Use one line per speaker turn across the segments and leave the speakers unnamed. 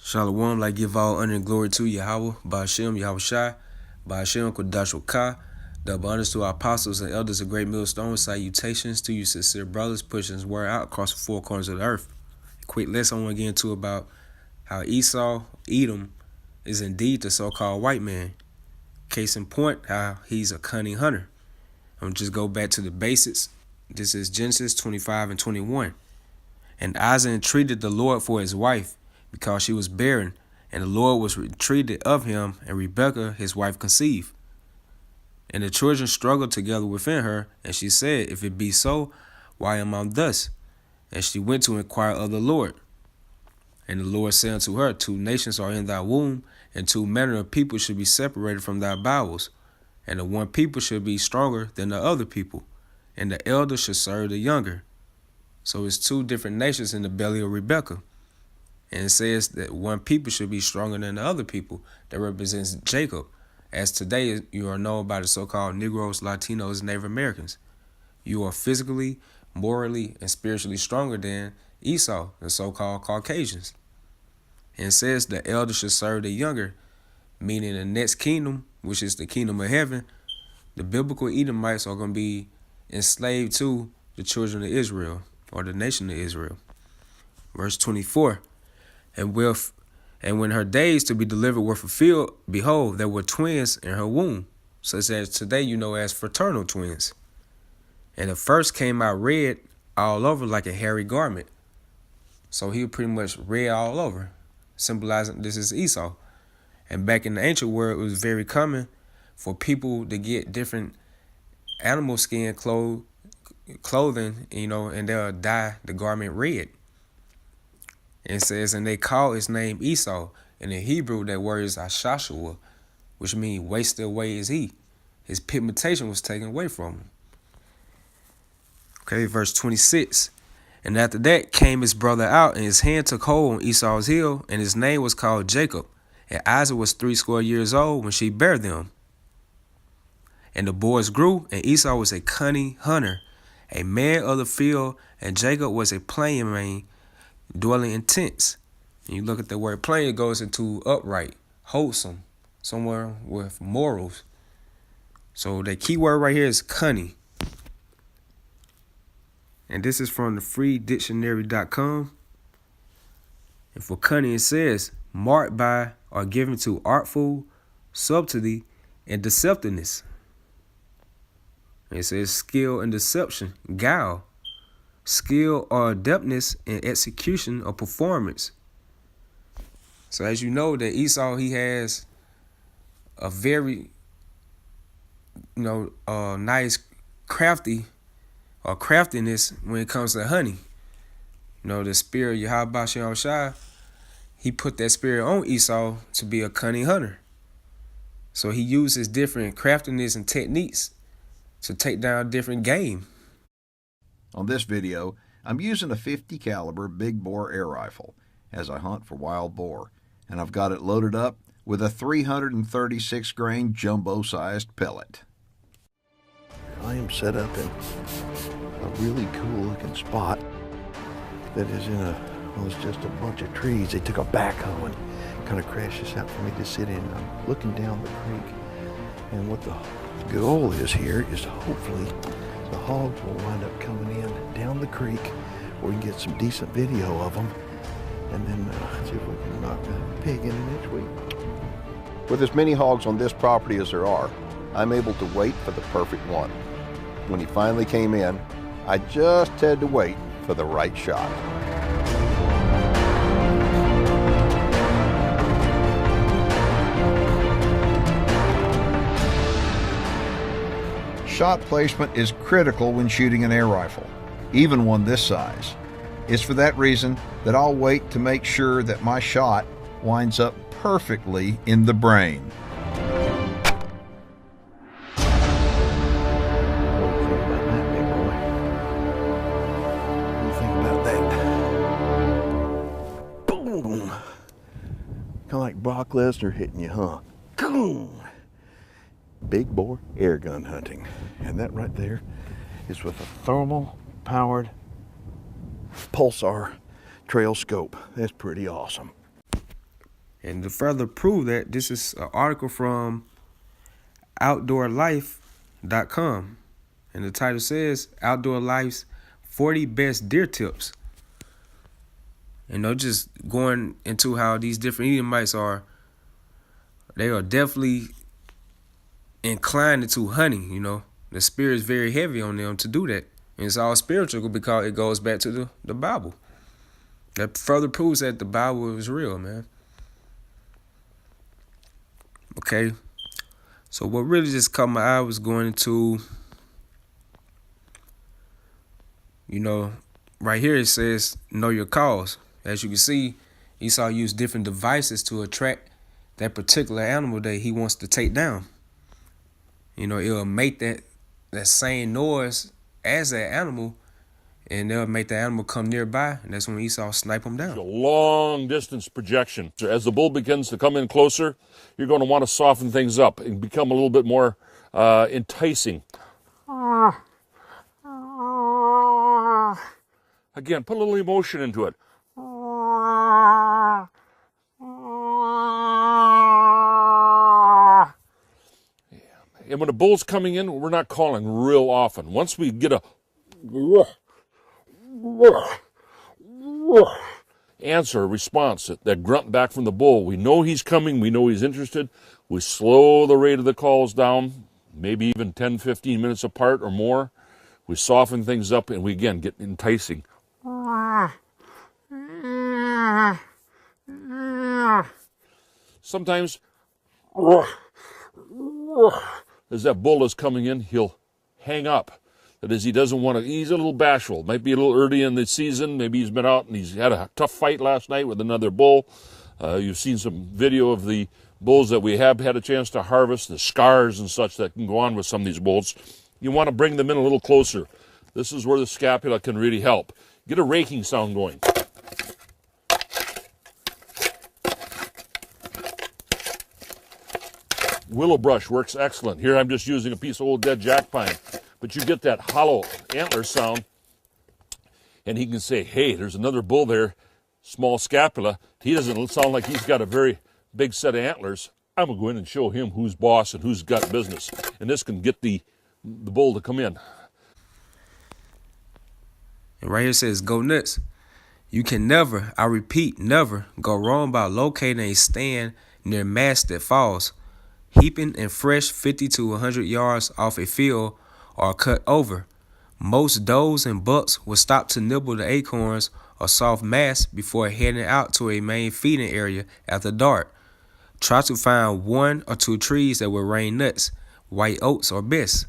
Shalom, like give all honor and glory to Yahweh, Ba'ashem, Yahweh Shai, Ba'ashem, Kodash Ka, double honors to our apostles and elders of Great Millstone, salutations to you sincere brothers pushing his word out across the four corners of the earth. A quick lesson I want to get into about how Esau, Edom, is indeed the so-called white man. Case in point, how he's a cunning hunter. I'm just go back to the basics. This is Genesis 25 and 21. And Isaac entreated the Lord for his wife, because she was barren, and the Lord was entreated of him, and Rebekah his wife conceived. And the children struggled together within her, and she said, If it be so, why am I thus? And she went to inquire of the Lord. And the Lord said unto her, 2 nations are in thy womb, and 2 manner of people should be separated from thy bowels. And the one people should be stronger than the other people, and the elder should serve the younger. So it's 2 different nations in the belly of Rebekah. And it says that one people should be stronger than the other people. That represents Jacob. As today, you are known by the so-called Negroes, Latinos, and Native Americans. You are physically, morally, and spiritually stronger than Esau, the so-called Caucasians. And it says the elder should serve the younger, meaning the next kingdom, which is the kingdom of heaven, the biblical Edomites are going to be enslaved to the children of Israel, or the nation of Israel. Verse 24. And when her days to be delivered were fulfilled, behold, there were twins in her womb, such as today you know as fraternal twins. And the first came out red all over like a hairy garment. So he was pretty much red all over, symbolizing this is Esau. And back in the ancient world, it was very common for people to get different animal skin clothing, and they'll dye the garment red. It says, and they call his name Esau. In the Hebrew, that word is Ashashua, which means wasted away is he. His pigmentation was taken away from him. Okay, verse 26. And after that came his brother out, and his hand took hold on Esau's heel, and his name was called Jacob. And Isaac was 80 years old when she bare them. And the boys grew, and Esau was a cunning hunter, a man of the field, and Jacob was a plain man, dwelling in tents. And you look at the word plain, it goes into upright, wholesome, somewhere with morals. So the key word right here is cunning. And this is from the freedictionary.com. And for cunning, it says, marked by or given to artful, subtlety, and deceptiveness. And it says skill and deception, guile. Skill or adeptness in execution or performance. So as you know that Esau, he has a very, nice craftiness when it comes to hunting. The spirit of Yahweh Shem Shai, he put that spirit on Esau to be a cunning hunter. So he uses different craftiness and techniques to take down different game.
On this video, I'm using a 50 caliber big bore air rifle as I hunt for wild boar, and I've got it loaded up with a 336 grain jumbo sized pellet.
I am set up in a really cool looking spot that is it's just a bunch of trees. They took a backhoe and kind of crashed this out for me to sit in. I'm looking down the creek, and what the goal is here is hopefully the hogs will wind up coming in down the creek where we can get some decent video of them, and then see if we can knock a pig in an inch week.
With as many hogs on this property as there are, I'm able to wait for the perfect one. When he finally came in, I just had to wait for the right shot. Shot placement is critical when shooting an air rifle, even one this size. It's for that reason that I'll wait to make sure that my shot winds up perfectly in the brain.
Boom! Kind of like Brock Lesnar hitting you, huh? Boom! Big bore air gun hunting, and that right there is with a thermal powered pulsar trail scope. That's pretty awesome.
And to further prove that, this is an article from OutdoorLife.com. And the title says, Outdoor Life's 40 Best Deer Tips. You know, just going into how these different Edomites are, they are definitely inclined into hunting, you know. The spirit is very heavy on them to do that. And it's all spiritual because it goes back to the Bible. That further proves that the Bible is real, man. Okay. So what really just caught my eye was going into, you know, right here it says, know your cause. As you can see, Esau used different devices to attract that particular animal that he wants to take down. You know, it'll make that same noise as that animal, and they'll make the animal come nearby, and that's when Esau snipe him down.
A long distance projection. As the bull begins to come in closer, you're going to want to soften things up and become a little bit more enticing. Again, put a little emotion into it. And when a bull's coming in, we're not calling real often. Once we get a answer, a response, that grunt back from the bull, we know he's coming, we know he's interested. We slow the rate of the calls down, maybe even 10, 15 minutes apart or more. We soften things up, and we, again, get enticing. Sometimes, as that bull is coming in, he'll hang up. That is, he doesn't want to, he's a little bashful. Might be a little early in the season. Maybe he's been out and he's had a tough fight last night with another bull. You've seen some video of the bulls that we have had a chance to harvest, the scars and such that can go on with some of these bulls. You want to bring them in a little closer. This is where the scapula can really help. Get a raking sound going. Willow brush works excellent. Here I'm just using a piece of old dead jack pine. But you get that hollow antler sound, and he can say, hey, there's another bull there, small scapula. He doesn't sound like he's got a very big set of antlers. I'm going to go in and show him who's boss and who's got business. And this can get the bull to come in.
And right here it says, go nuts. You can never, I repeat, never go wrong by locating a stand near mass that falls. Heaping and fresh 50 to 100 yards off a field are cut over. Most does and bucks will stop to nibble the acorns or soft mass before heading out to a main feeding area after dark. Try to find 1 or 2 trees that will rain nuts. White oats are best.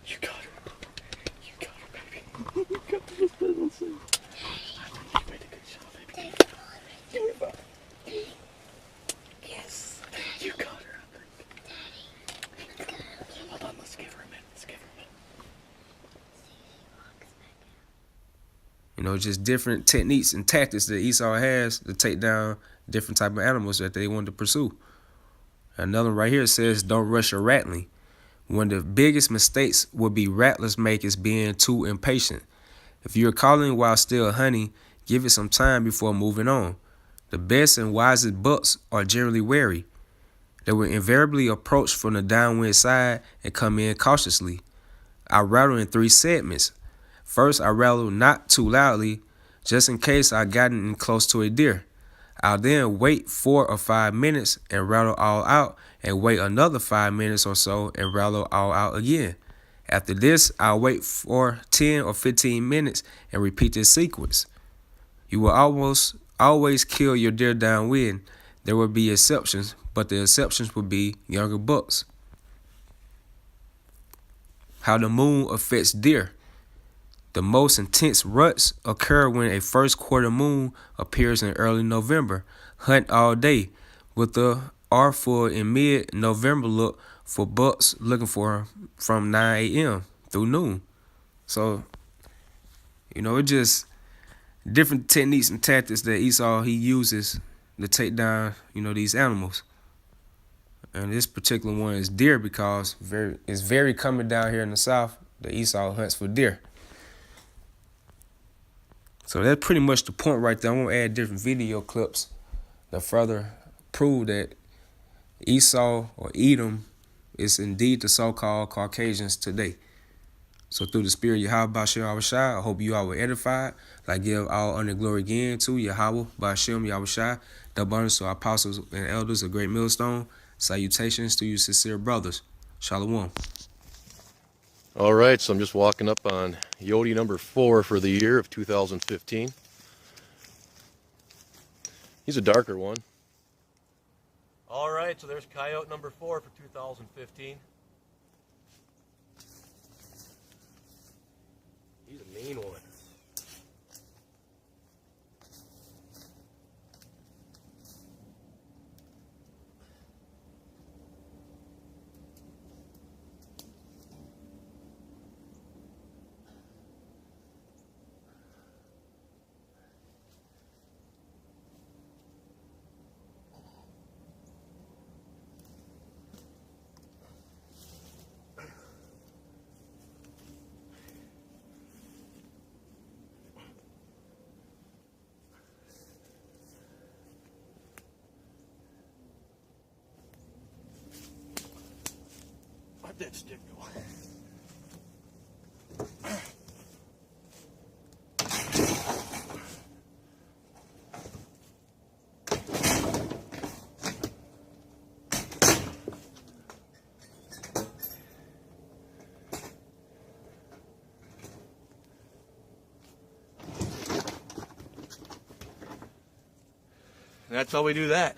You got her. You got her, baby. You got this little thing. You made a good job, baby. Yes. You got her, I think. Hold on, let's give her a minute. Let's give her a minute.
You know, just different techniques and tactics that Esau has to take down different type of animals that they want to pursue. Another one right here says, don't rush your rattling. One of the biggest mistakes would be rattlers make is being too impatient. If you're calling while still hunting, give it some time before moving on. The best and wisest bucks are generally wary. They will invariably approach from the downwind side and come in cautiously. I rattle in 3 segments. First, I rattle not too loudly, just in case I gotten in close to a deer. I'll then wait 4 or 5 minutes and rattle all out, and wait another 5 minutes or so and rattle all out again. After this, I'll wait for 10 or 15 minutes and repeat this sequence. You will almost always kill your deer downwind. There will be exceptions, but the exceptions will be younger bucks. How the moon affects deer. The most intense ruts occur when a first quarter moon appears in early November. Hunt all day with the R-full in mid-November. Look for bucks looking for from 9 a.m. through noon. So, it's just different techniques and tactics that Esau he uses to take down, these animals. And this particular one is deer because it's very common down here in the South that Esau hunts for deer. So that's pretty much the point right there. I'm going to add different video clips to further prove that Esau or Edom is indeed the so-called Caucasians today. So through the spirit of Yahweh Ba'Shem Yahushua, I hope you all were edified. I give all honor and glory again to Yahweh Ba'Shem Yahushua, the abundance to our apostles and elders, a great millstone. Salutations to you sincere brothers. Shalom.
All right, so I'm just walking up on Yodi number 4 for the year of 2015. He's a darker one. All right, so there's coyote number 4 for 2015. He's a mean one. Where'd that stick go? That's how we do that.